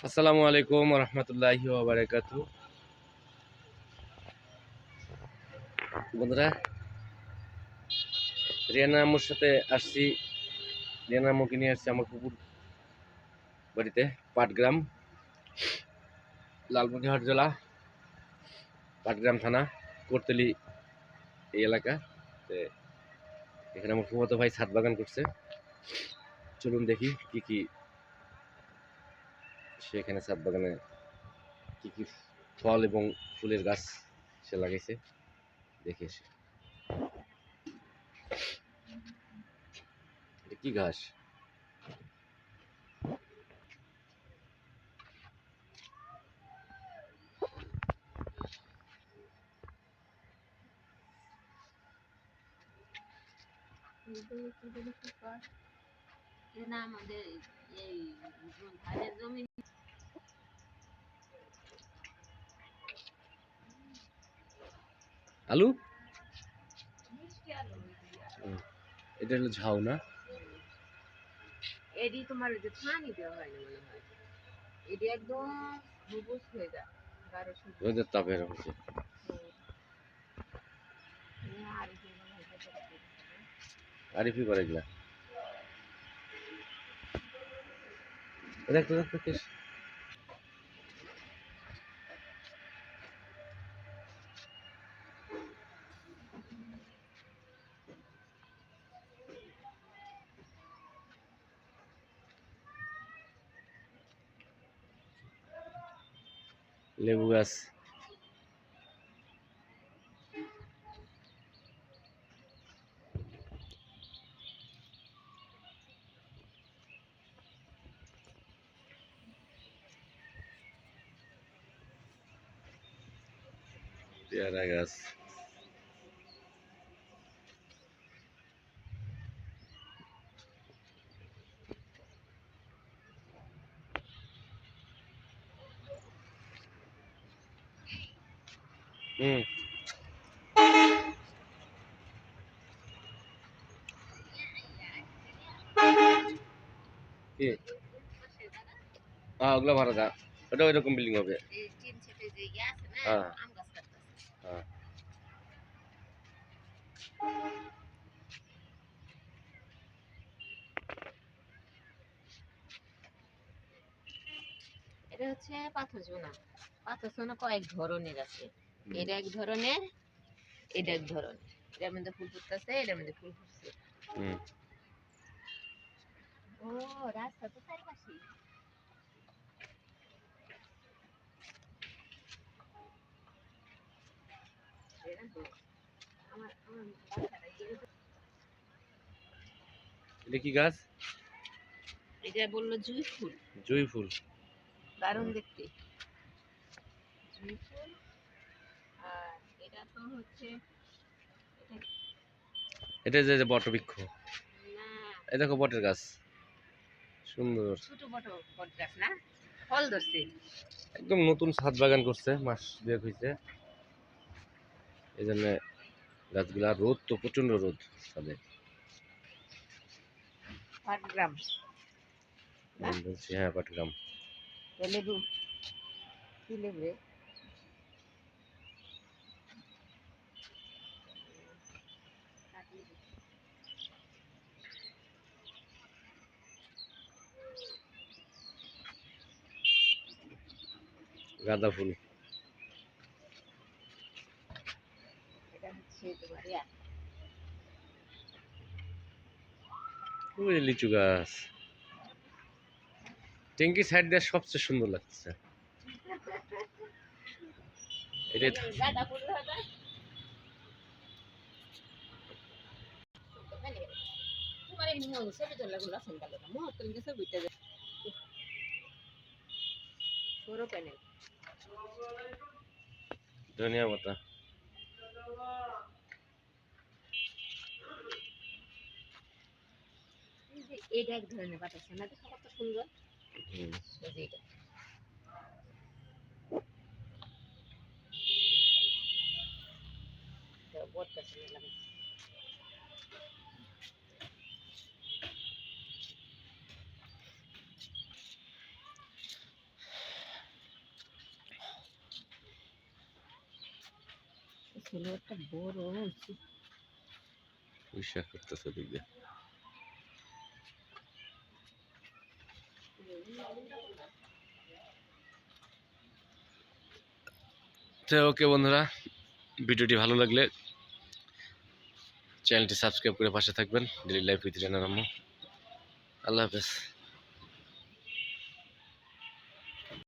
আসসালামু আলাইকুম রহমতুল্লাহি ওয়া বারাকাতুহু। বন্ধুরা, রিয়ানা আম্মুর সাথে আসছি। রিয়ানা আম্মুকে নিয়ে আসছি আমার পুকুর বাড়িতে, পাটগ্রাম, লালমনিরহাট জেলা, পাটগ্রাম থানা, কোর্তলি এই এলাকা। এখানে আমার ফুফাতো ভাই ছাদ বাগান করছে। চলুন দেখি কি কি সে এখানে ছাদ বাগানে কি কি ফল এবং ফুলের গাছ সে লাগাইছে, দেখে এসে। এটা কি ঘাস? আমাদের এই ধানের জমি আলু। মিষ্টি আলু এটা হলো ঝাউ না? এডি তোমার যে ছানি দেওয়া হয় না মনে হয়, এডি একদম সবুজ হয়ে যায়, গাঢ় সবুজ। রোদের তাপে এরকম হচ্ছে। আর আরিফি করে এগুলা। দেখ দেখ দেখ। লেবু গাছ। পেয়ারা গাছ। হুম। কি? ওগুলো ভাড়া দা। ওটা ওইরকম বিল্ডিং হবে। টিন ছেটে যে ইয়ে আছে না, হ্যাঁ আম গাছ কাটতেছে। হ্যাঁ। এটা হচ্ছে পাথর সোনা। পাথর সোনা কয়েক ধরনের আছে। এটা এক ধরনের, এটা এক ধরনের। এটার মধ্যে ফুল ফুটতেছে, এটার মধ্যে ফুল ফুটছে। হুম। ও, রাস্তা তো চারপাশে। আমার আমার বাচ্চারা এটা কি গাছ? এটা বললো জুঁই ফুল। জুঁই ফুল। দারুণ দেখতে জুঁই ফুল। আর এটা তো হচ্ছে এটা যে বটবৃক্ষ। না, এই দেখো বটের গাছ, সুন্দর। ছোট বট বট গাছ না, ফল ধরছে। একদম নতুন ছাদ বাগান করছে, মাস দুয়েক হয়েছে। এই জন্য গাছগুলা, রোদ তো প্রচন্ড রোদ ছাদে। পাটগ্রাম না, বলছি হ্যাঁ, পাটগ্রাম। লেবু কি লেবু রে? কাঠলেবু। গাঁদা ফুল। এটা হচ্ছে তোমার ইয়া, ওই লিচু গাছ। ট্যাঙ্কি সাইড দিয়ে সবচেয়ে সুন্দর লাগছে। এটাই গাঁদা ফুল হবে। তোমার এই মন ছবি তোলা গুলো আসেন গেল না, মুহূর্তে গেছে বুঝতে যায় সরো প্যানেল। ধনিয়া পাতা। এটা এক ধরনের বাতাস না, দেখো কত সুন্দর। হুম। এই যে এটা বট গাছ লাগাইছে। ছিল একটা বড় হয়েছে। পরিষ্কার করতেছে দিক দিয়ে। তো ওকে বন্ধুরা, ভিডিওটি ভালো লাগলে চ্যানেলটি সাবস্ক্রাইব করে পাশে থাকবেন। Daily life with রেনা রাম্মু। আল্লাহ হাফেজ।